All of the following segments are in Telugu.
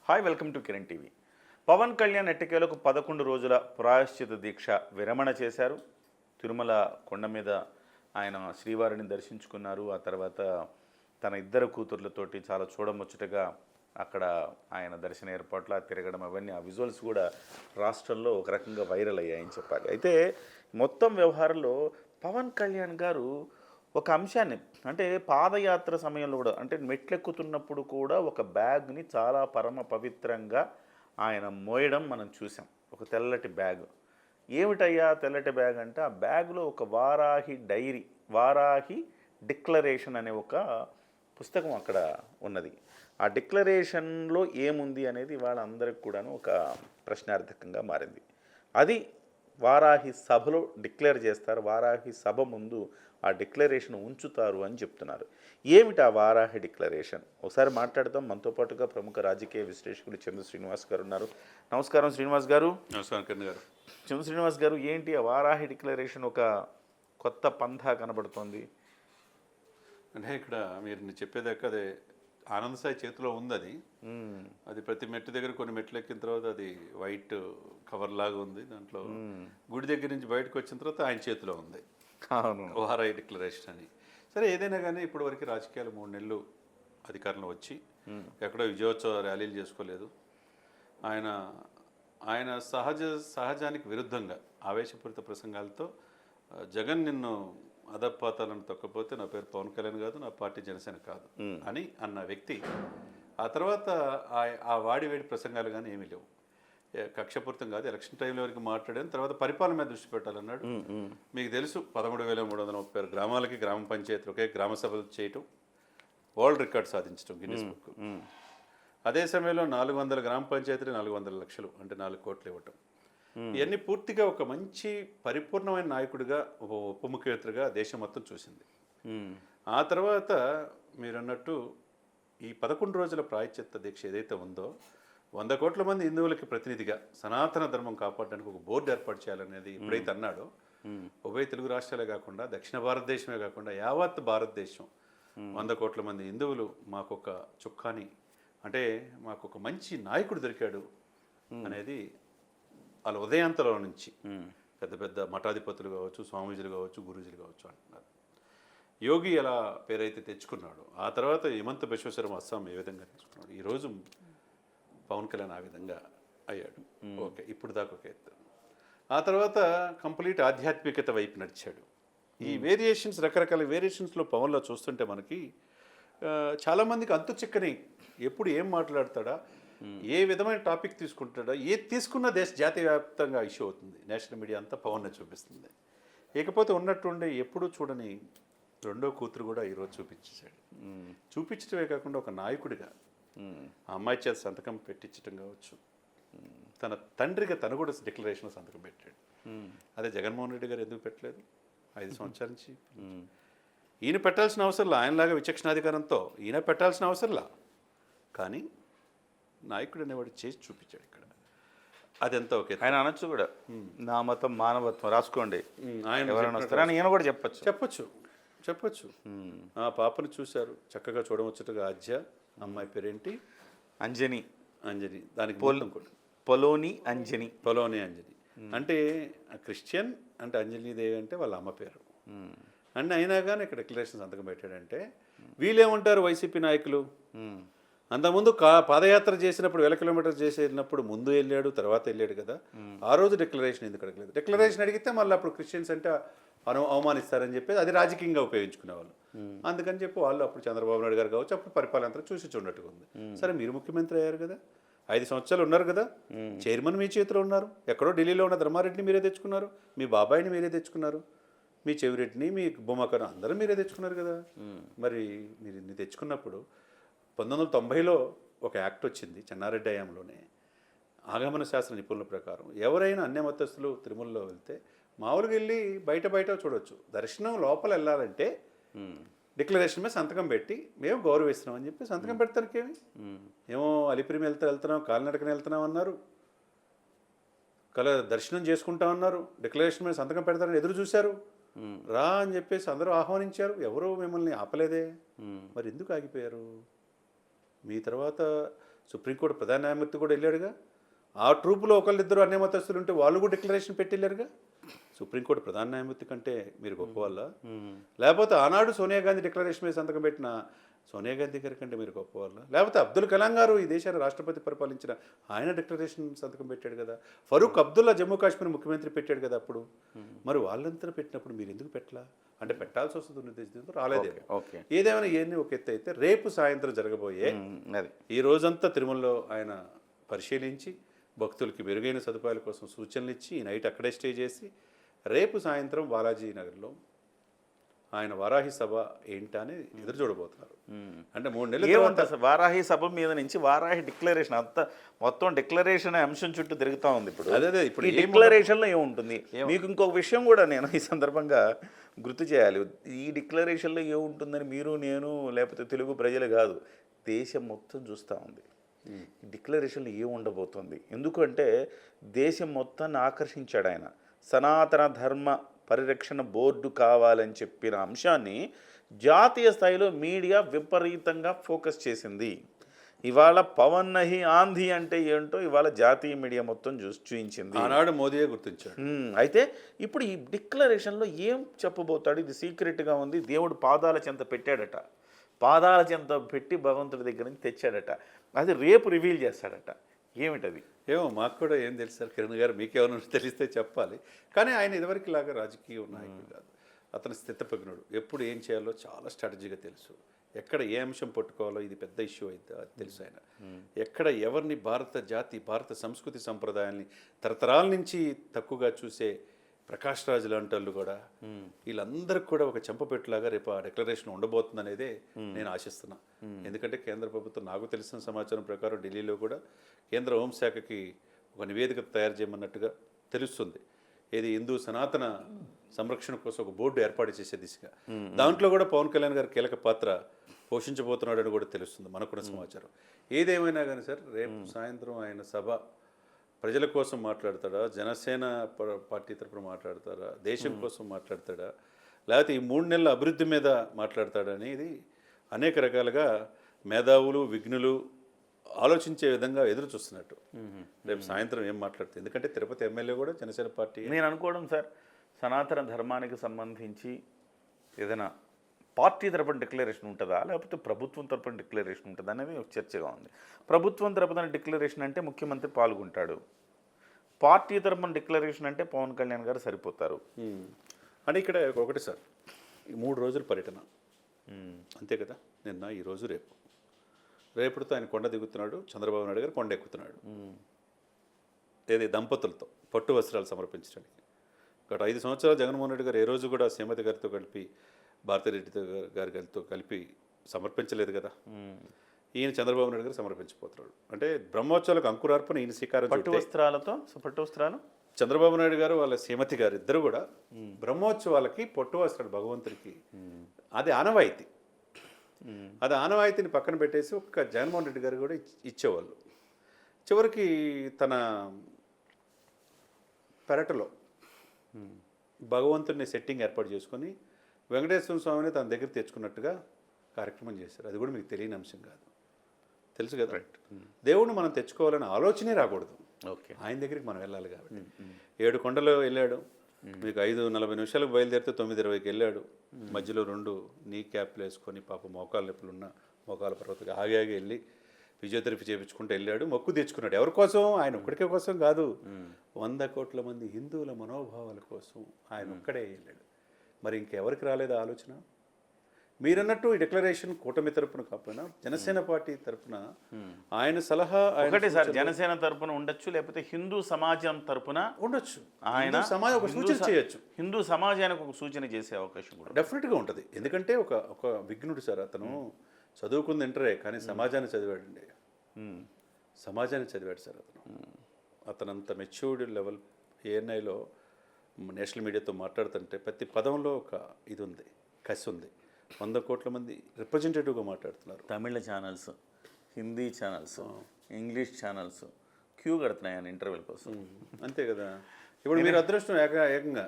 Hi welcome to Kiran TV. Pawan Kalyan ఎట్టకేలకు 11 రోజుల ప్రాయశ్చిత దీక్ష విరమణ చేశారు. తిరుమల కొండ మీద ఆయన శ్రీవారిని దర్శించుకున్నారు. ఆ తర్వాత తన ఇద్దరు కూతుర్లతోటి చాలా చూడముచ్చటగా అక్కడ ఆయన దర్శన ఏర్పాట్లు తిరగడం అవన్నీ ఆ విజువల్స్ కూడా రాష్ట్రంలో ఒక రకంగా వైరల్ అయ్యాయని చెప్పాలి. అయితే మొత్తం వ్యవహారంలో పవన్ కళ్యాణ్ గారు ఒక అంశాన్ని అంటే పాదయాత్ర సమయంలో కూడా అంటే మెట్లెక్కుతున్నప్పుడు కూడా ఒక బ్యాగ్ని చాలా పరమ పవిత్రంగా ఆయన మోయడం మనం చూసాం. ఒక తెల్లటి బ్యాగ్. ఏమిటయ్యా తెల్లటి బ్యాగ్ అంటే ఆ బ్యాగ్లో ఒక వారాహి డైరీ, వారాహి డిక్లరేషన్ అనే ఒక పుస్తకం అక్కడ ఉన్నది. ఆ డిక్లరేషన్లో ఏముంది అనేది వాళ్ళ అందరికి కూడాను ఒక ప్రశ్నార్థకంగా మారింది. అది వారాహి సభలో డిక్లేర్ చేస్తారు. వారాహి సభ ముందు ఆ డిక్లరేషన్ ఉంచుతారు అని చెప్తున్నారు. ఏమిటి ఆ వారాహి డిక్లరేషన్? ఒకసారి మాట్లాడదాం. మనతో పాటుగా ప్రముఖ రాజకీయ విశ్లేషకులు చందు శ్రీనివాస్ గారు ఉన్నారు. నమస్కారం శ్రీనివాస్ గారు. నమస్కారం కిరణ్ గారు. చందు శ్రీనివాస్ గారు, ఏంటి ఆ వారాహి డిక్లరేషన్? ఒక కొత్త పంథా కనబడుతోంది. అంటే ఇక్కడ మీరు చెప్పేదాకా అదే ఆనంద్ సాయి చేతిలో ఉంది. అది ప్రతి మెట్టు దగ్గర కొన్ని మెట్లు ఎక్కిన తర్వాత అది వైట్ కవర్ లాగా ఉంది. దాంట్లో గుడి దగ్గర నుంచి బయటకు వచ్చిన తర్వాత ఆయన చేతిలో ఉంది వారాహి డిక్లరేషన్ అని. సరే, ఏదైనా కానీ ఇప్పటి వరకు రాజకీయాలు 3 నెలలు అధికారంలో వచ్చి ఎక్కడో విజయోత్సవ ర్యాలీలు చేసుకోలేదు. ఆయన ఆయన సహజానికి విరుద్ధంగా ఆవేశపూరిత ప్రసంగాలతో జగన్ నిన్ను అధపాతాలను తొక్కపోతే నా పేరు పవన్ కళ్యాణ్ కాదు, నా పార్టీ జనసేన కాదు అని అన్న వ్యక్తి ఆ తర్వాత ఆ వాడివేడి ప్రసంగాలు కానీ ఏమీ లేవు. కక్షపూరితం కాదు, ఎలక్షన్ టైంలో వరకు మాట్లాడాను. తర్వాత పరిపాలన మీద దృష్టి పెట్టాలన్నాడు. మీకు తెలుసు, 13,336 గ్రామాలకి గ్రామ పంచాయతీలు ఒకే గ్రామ సభలు చేయటం, వరల్డ్ రికార్డ్ సాధించడం గిన్నిస్ బుక్. అదే సమయంలో 400 గ్రామ పంచాయతీలు 400 లక్షలు అంటే 4 కోట్లు ఇవ్వటం. ఇవన్నీ పూర్తిగా ఒక మంచి పరిపూర్ణమైన నాయకుడిగా, ఉప ముఖ్యమంత్రిగా దేశం మొత్తం చూసింది. ఆ తర్వాత మీరు అన్నట్టు ఈ 11 రోజుల ప్రాయశ్చిత్త దీక్ష ఏదైతే ఉందో, 100 కోట్ల మంది హిందువులకి ప్రతినిధిగా సనాతన ధర్మం కాపాడడానికి ఒక బోర్డు ఏర్పాటు చేయాలనేది ఎప్పుడైతే అన్నాడో, ఉభయ తెలుగు రాష్ట్రాలే కాకుండా దక్షిణ భారతదేశమే కాకుండా యావత్ భారతదేశం 100 కోట్ల మంది హిందువులు మాకొక చుక్కాని అంటే మాకొక మంచి నాయకుడు దొరికాడు అనేది వాళ్ళ ఉదయాంతలో నుంచి పెద్ద పెద్ద మఠాధిపతులు కావచ్చు, స్వామీజీలు కావచ్చు, గురూజీలు కావచ్చు అంటున్నారు. యోగి ఎలా పేరైతే తెచ్చుకున్నాడు, ఆ తర్వాత హిమంత బిశ్వేశ్వరం అస్సాం ఏ విధంగా తెచ్చుకున్నాడు, ఈరోజు పవన్ కళ్యాణ్ ఆ విధంగా అయ్యాడు. ఓకే, ఇప్పుడు దాకా ఒక ఎత్తు. ఆ తర్వాత కంప్లీట్ ఆధ్యాత్మికత వైపు నడిచాడు. ఈ వేరియేషన్స్, రకరకాల వేరియేషన్స్లో పవన్లో చూస్తుంటే మనకి చాలామందికి అంతు చిక్కని, ఎప్పుడు ఏం మాట్లాడతాడా, ఏ విధమైన టాపిక్ తీసుకుంటాడా, ఏది తీసుకున్న జాతీయ వ్యాప్తంగా ఇష్యూ అవుతుంది. నేషనల్ మీడియా అంతా పవన్నే చూపిస్తుంది. ఇకపోతే ఉన్నట్టుండే ఎప్పుడూ చూడని రెండో కూతురు కూడా ఈరోజు చూపించేశాడు. చూపించడమే కాకుండా ఒక నాయకుడిగా ఆ అమ్మాయి చేత సంతకం పెట్టించడం కావచ్చు, తన తండ్రిగా తను కూడా డిక్లరేషన్ సంతకం పెట్టాడు. అదే జగన్మోహన్ రెడ్డి గారు ఎందుకు పెట్టలేదు? 5 సంవత్సరాల నుంచి ఈయన పెట్టాల్సిన అవసరంలా, ఆయనలాగా విచక్షణాధికారంతో ఈయన పెట్టాల్సిన అవసరంలా, కానీ నాయకుడు అనేవాడు చేసి చూపించాడు ఇక్కడ. అదెంత ఓకే. ఆయన అనొచ్చు కూడా, నా మతం మానవత్వం రాసుకోండి, ఆయన ఎవరైనా వస్తారని ఈయన కూడా చెప్పచ్చు. ఆ పాపను చూశారు, చక్కగా చూడవచ్చుగా. అమ్మాయి పేరేంటి? అంజని. దానికి పొలోని అంజని. అంటే క్రిస్టియన్ అంటే అంజనీదేవి అంటే వాళ్ళ అమ్మ పేరు. అండ్ అయినా కానీ ఇక్కడ డిక్లరేషన్ సంతకం పెట్టాడంటే వీళ్ళేమంటారు వైసీపీ నాయకులు? అంతకుముందు పాదయాత్ర చేసినప్పుడు 1,000 కిలోమీటర్లు చేసినప్పుడు ముందు వెళ్ళాడు, తర్వాత వెళ్ళాడు కదా. ఆ రోజు డిక్లరేషన్ ఎందుకు అడగలేదు? డిక్లరేషన్ అడిగితే మళ్ళీ అప్పుడు క్రిస్టియన్స్ అంటే అవమానిస్తారని చెప్పి అది రాజకీయంగా ఉపయోగించుకునేవాళ్ళు. అందుకని చెప్పి వాళ్ళు అప్పుడు చంద్రబాబు నాయుడు గారు కావచ్చు, అప్పుడు పరిపాలన అంతా చూసి చూడట్టుగా ఉంది. సరే, మీరు ముఖ్యమంత్రి అయ్యారు కదా, 5 సంవత్సరాలు ఉన్నారు కదా, చైర్మన్ మీ చేతిలో ఉన్నారు. ఎక్కడో ఢిల్లీలో ఉన్న ధర్మారెడ్డిని మీరే తెచ్చుకున్నారు, మీ బాబాయిని మీరే తెచ్చుకున్నారు, మీ చెవిరెడ్డిని, మీ బొమ్మకను అందరూ మీరే తెచ్చుకున్నారు కదా. మరి మీరు ఇన్ని తెచ్చుకున్నప్పుడు 1990లో ఒక యాక్ట్ వచ్చింది చెన్నారెడ్డి హయాంలోనే. ఆగమన శాస్త్ర నిపుణుల ప్రకారం ఎవరైనా అన్య మతస్థులు తిరుమలలో వెళ్తే మామూలుగా వెళ్ళి బయట చూడవచ్చు, దర్శనం లోపల వెళ్ళాలంటే డిక్లరేషన్ మీద సంతకం పెట్టి మేము గౌరవిస్తున్నాం అని చెప్పి సంతకం పెడతానికేమి. ఏమో అలిపిరిమి వెళ్తున్నాం, కాలినడకన వెళ్తున్నాం అన్నారు, దర్శనం చేసుకుంటామన్నారు, డిక్లరేషన్ మీద సంతకం పెడతారని ఎదురు చూశారు. రా అని చెప్పేసి అందరూ ఆహ్వానించారు, ఎవరూ మిమ్మల్ని ఆపలేదే. మరి ఎందుకు ఆగిపోయారు? మీ తర్వాత సుప్రీంకోర్టు ప్రధాన న్యాయమూర్తి కూడా వెళ్ళాడుగా. ఆ ట్రూపులో ఒకళ్ళిద్దరు అన్యమతస్తులు ఉంటే వాళ్ళు కూడా డిక్లరేషన్ పెట్టి వెళ్ళారుగా. సుప్రీంకోర్టు ప్రధాన న్యాయమూర్తి కంటే మీరు గొప్ప వాళ్ళ? లేకపోతే ఆనాడు సోనియా గాంధీ డిక్లరేషన్ మీద సంతకం పెట్టిన సోనియా గాంధీ గారి కంటే మీరు గొప్ప వాళ్ళ? లేకపోతే అబ్దుల్ కలాం గారు ఈ దేశాన్ని రాష్ట్రపతి పరిపాలించిన ఆయన డిక్లరేషన్ సంతకం పెట్టాడు కదా. ఫరూక్ అబ్దుల్లా జమ్మూ కాశ్మీర్ ముఖ్యమంత్రి పెట్టాడు కదా అప్పుడు. మరి వాళ్ళంతా పెట్టినప్పుడు మీరు ఎందుకు పెట్టలా? అంటే పెట్టాల్సి వస్తుంది ఉద్దేశంతో రాలేదే. ఓకే, ఏదేమైనా ఇవన్నీ ఒక ఎత్తు అయితే, రేపు సాయంత్రం జరగబోయే అది ఈ రోజంతా తిరుమలలో ఆయన పరిశీలించి భక్తులకి మెరుగైన సదుపాయాల కోసం సూచనలు ఇచ్చి ఈ నైట్ అక్కడే స్టే చేసి రేపు సాయంత్రం బాలాజీ నగర్లో ఆయన వారాహి సభ ఏంటా అని ఎదురు చూడబోతున్నారు. అంటే 3 నెలల ఏముంది అసలు వారాహి సభ మీద నుంచి వారాహి డిక్లరేషన్ అంతా మొత్తం డిక్లరేషన్ అంశం చుట్టూ తిరుగుతూ ఉంది ఇప్పుడు. అదే ఇప్పుడు ఈ డిక్లరేషన్లో ఏముంటుంది? మీకు ఇంకొక విషయం కూడా నేను ఈ సందర్భంగా గుర్తు చేయాలి. ఈ డిక్లరేషన్లో ఏముంటుందని మీరు నేను లేకపోతే తెలుగు ప్రజలు కాదు, దేశం మొత్తం చూస్తూ ఉంది. ఈ డిక్లరేషన్లో ఏముండబోతుంది? ఎందుకంటే దేశం మొత్తాన్ని ఆకర్షించాడు ఆయన. సనాతన ధర్మ పరిరక్షణ బోర్డు కావాలని చెప్పిన అంశాన్ని జాతీయ స్థాయిలో మీడియా విపరీతంగా ఫోకస్ చేసింది. ఇవాళ పవన్ నహి ఆంధీ అంటే ఏంటో ఇవాళ జాతీయ మీడియా మొత్తం చూయించింది. ఆనాడు మోదీయే గుర్తించాడు. అయితే ఇప్పుడు ఈ డిక్లరేషన్లో ఏం చెప్పబోతాడు? ఇది సీక్రెట్గా ఉంది. దేవుడు పాదాల చెంత పెట్టాడట, పాదాల చెంత పెట్టి భగవంతుడి దగ్గర నుంచి తెచ్చాడట. అది రేపు రివీల్ చేస్తాడట. ఏమిటది? ఏమో మాకు కూడా ఏం తెలుసు సార్. కిరణ్ గారు మీకేమైనా తెలిస్తే చెప్పాలి. కానీ ఆయన ఇదివరకు లాగా రాజకీయ నాయకుడు కాదు. అతను స్థితప్రజ్ఞుడు. ఎప్పుడు ఏం చేయాలో చాలా స్ట్రాటజీగా తెలుసు. ఎక్కడ ఏ అంశం పట్టుకోవాలో, ఇది పెద్ద ఇష్యూ అయితే అది తెలుసు ఆయన. ఎక్కడ ఎవరిని భారత జాతి, భారత సంస్కృతి సంప్రదాయాల్ని తరతరాల నుంచి తక్కువగా చూసే ప్రకాష్ రాజు లాంటి వాళ్ళు కూడా వీళ్ళందరికీ కూడా ఒక చెంపపెట్టులాగా రేపు ఆ డిక్లరేషన్ ఉండబోతుంది అనేదే నేను ఆశిస్తున్నా. ఎందుకంటే కేంద్ర ప్రభుత్వం నాకు తెలిసిన సమాచారం ప్రకారం ఢిల్లీలో కూడా కేంద్ర హోంశాఖకి ఒక నివేదిక తయారు చేయమన్నట్టుగా తెలుస్తుంది. ఏది హిందూ సనాతన సంరక్షణ కోసం ఒక బోర్డు ఏర్పాటు చేసే దిశగా. దాంట్లో కూడా పవన్ కళ్యాణ్ గారు కీలక పాత్ర పోషించబోతున్నాడని కూడా తెలుస్తుంది మనకున్న సమాచారం. ఏదేమైనా కానీ సార్, రేపు సాయంత్రం ఆయన సభ ప్రజల కోసం మాట్లాడతాడా, జనసేన పార్టీ తరఫున మాట్లాడతాడా, దేశం కోసం మాట్లాడతాడా, లేకపోతే ఈ 3 నెలల అభివృద్ధి మీద మాట్లాడతాడా అనేది అనేక రకాలుగా మేధావులు, విఘ్నులు ఆలోచించే విధంగా ఎదురు చూస్తున్నట్టు. రేపు సాయంత్రం ఏం మాట్లాడుతుంది? ఎందుకంటే తిరుపతి ఎమ్మెల్యే కూడా జనసేన పార్టీ. నేను అనుకోవడం సార్, సనాతన ధర్మానికి సంబంధించి ఏదైనా పార్టీ తరపున డిక్లరేషన్ ఉంటుందా, లేకపోతే ప్రభుత్వం తరపున డిక్లరేషన్ ఉంటుందా అనేది ఒక చర్చగా ఉంది. ప్రభుత్వం తరపున డిక్లరేషన్ అంటే ముఖ్యమంత్రి పాల్గొంటాడు. పార్టీ తరపున డిక్లరేషన్ అంటే పవన్ కళ్యాణ్ గారు సరిపోతారు. అంటే ఇక్కడ ఒకటి సార్, ఈ 3 రోజుల పర్యటన అంతే కదా. నిన్న, ఈరోజు, రేపుతో ఆయన కొండ దిగుతున్నాడు. చంద్రబాబు నాయుడు గారు కొండ ఎక్కుతున్నాడు. ఏది దంపతులతో పట్టు వస్త్రాలు సమర్పించడానికి. గత 5 సంవత్సరాలు జగన్మోహన్ రెడ్డి గారు ఏ రోజు కూడా శ్రీమతి గారితో కలిపి, భారతిరెడ్డి గారితో కలిపి సమర్పించలేదు కదా. ఈయన చంద్రబాబు నాయుడు గారు సమర్పించబోతున్నాడు. అంటే బ్రహ్మోత్సవాలకు అంకురార్పణ ఈయన శ్రీకారం. పట్టు వస్త్రాలు చంద్రబాబు నాయుడు గారు వాళ్ళ శ్రీమతి గారు ఇద్దరు కూడా బ్రహ్మోత్సవాలకి పట్టు వస్త్రాలు భగవంతుడికి అది ఆనవాయితీ. అది ఆనవాయితీని పక్కన పెట్టేసి ఒక్క జగన్మోహన్ రెడ్డి గారు కూడా ఇచ్చేవాళ్ళు. చివరికి తన పెరటలో భగవంతుడిని సెట్టింగ్ ఏర్పాటు చేసుకొని వెంకటేశ్వర స్వామిని తన దగ్గర తెచ్చుకున్నట్టుగా కార్యక్రమం చేశారు. అది కూడా మీకు తెలియని అంశం కాదు, తెలుసు కదా. దేవుడిని మనం తెచ్చుకోవాలని ఆలోచనే రాకూడదు. ఓకే, ఆయన దగ్గరికి మనం వెళ్ళాలి కాబట్టి 7 కొండలు వెళ్ళాడు. మీకు 5:40 నిమిషాలకు బయలుదేరితే 9:20కి వెళ్ళాడు. మధ్యలో 2 నీ క్యాప్లు వేసుకొని పాప మోకాలు నొప్పులున్న మోకాల పర్వతకి ఆగి వెళ్ళి ఫిజియోథెరపీ చేయించుకుంటూ వెళ్ళాడు. మొక్కు తెచ్చుకున్నాడు. ఎవరి కోసం? ఆయన ఒక్కడికే కోసం కాదు, 100 కోట్ల మంది హిందువుల మనోభావాల కోసం ఆయన ఒక్కడే వెళ్ళాడు. మరి ఇంకెవరికి రాలేదు ఆలోచన? మీరన్నట్టు ఈ డిక్లరేషన్ కూటమి తరపున కాకపోయినా జనసేన పార్టీ తరపున ఆయన సలహా ఒకటే సార్, జనసేన తరపున ఉండొచ్చు, లేకపోతే హిందూ సమాజం తరపున ఉండొచ్చు. ఆయన ఒక సూచన చేయొచ్చు. హిందూ సమాజానికి ఒక సూచన చేసే అవకాశం కూడా డెఫినెట్గా ఉంటుంది. ఎందుకంటే ఒక విఘ్నుడు సార్, అతను చదువుకుంది ఇంటరే, కానీ సమాజాన్ని చదివాడండి. సమాజాన్ని చదివాడు సార్ అతనంత మెచ్యూర్డ్ లెవెల్. ఏఎన్ఐలో నేషనల్ మీడియాతో మాట్లాడుతుంటే ప్రతి పదంలో ఒక ఇది ఉంది, కసి ఉంది. 100 కోట్ల మంది రిప్రజెంటేటివ్గా మాట్లాడుతున్నారు. తమిళ channels, Hindi channels, English channels queue కడుతున్నాయి ఆయన ఇంటర్వ్యూల కోసం. అంతే కదా. ఇప్పుడు మీరు అదృష్టం ఏకంగా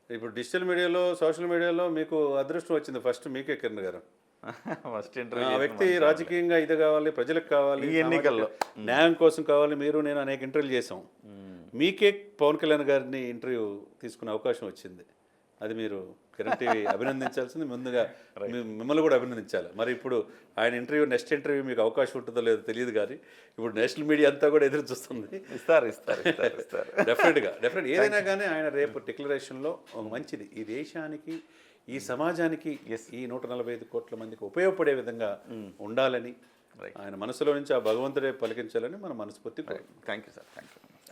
ఇప్పుడు డిజిటల్ మీడియాలో, సోషల్ మీడియాలో మీకు అదృష్టం వచ్చింది ఫస్ట్ మీకే కిరణ్ గారు. ఫస్ట్ ఆ ఇంటర్వ్యూ వ్యక్తి రాజకీయంగా ఇది కావాలి, ప్రజలకు కావాలి, ఈ ఎన్నికల్లో. సామాజిక న్యాయం కోసం కావాలి. మీరు నేను అనేక ఇంటర్వ్యూలు చేసాం. మీకే పవన్ కళ్యాణ్ గారిని ఇంటర్వ్యూ తీసుకునే అవకాశం వచ్చింది. అది మీరు కిరణ్ టీవీ అభినందించాల్సింది. ముందుగా మిమ్మల్ని కూడా అభినందించాలి. మరి ఇప్పుడు ఆయన ఇంటర్వ్యూ, నెక్స్ట్ ఇంటర్వ్యూ మీకు అవకాశం ఉంటుందో లేదో తెలియదు, కానీ ఇప్పుడు నేషనల్ మీడియా అంతా కూడా ఎదురు చూస్తుంది. ఇస్తారు. డెఫినెట్గా ఏదైనా కానీ ఆయన రేపు డిక్లరేషన్లో ఒక మంచిది, ఈ దేశానికి, ఈ సమాజానికి, ఈ 145 కోట్ల మందికి ఉపయోగపడే విధంగా ఉండాలని, ఆయన మనసులో నుంచి ఆ భగవంతుడే పలికించాలని మనం మనస్ఫూర్తిగా. Thank you sir, thank you.